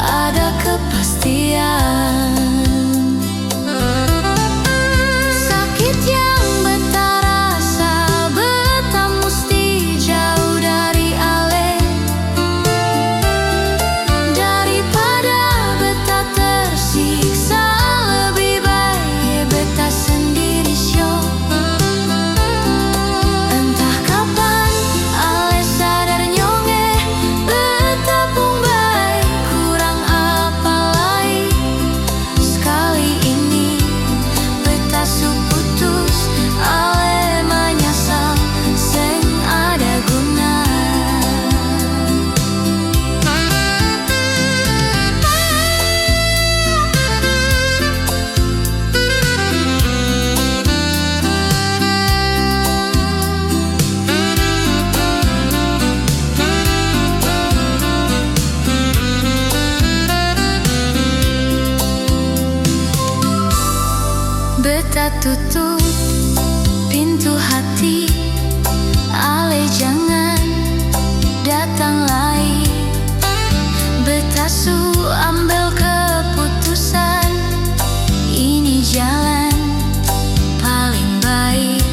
ada kepastian. Sakit yang beta rasa, beta musti jauh dari ale. Daripada beta tersiksa, lebih baik beta sendiri show. Entah kapan ale sadar nyonge, beta pun baik kurang apa lagi. Sekali ini beta su putus, ale menyesal seng ada guna. Beta tutup pintu hati, ale jangan datang lagi. Beta su ambil keputusan, ini jalan paling baik.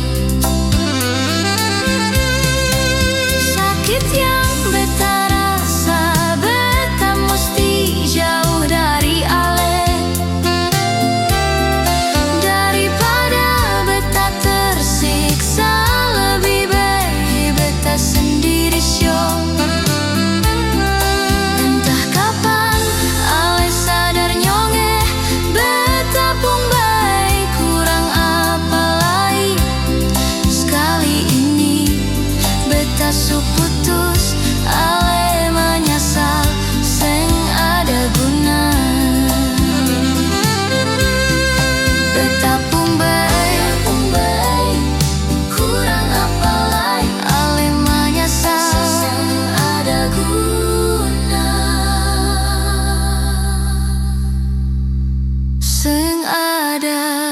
Sakit yang beta rasa, beta musti jauh dari ale. Daripada beta tersiksa, lebih baik beta sendiri show. Entah kapan ale sadar nyonge, beta pun baik kurang apa lagi. Sekali ini beta su putus, ale menyesal seng ada guna. Beta pun baik kurang apa lagi, ale menyesal seng ada guna. Seng ada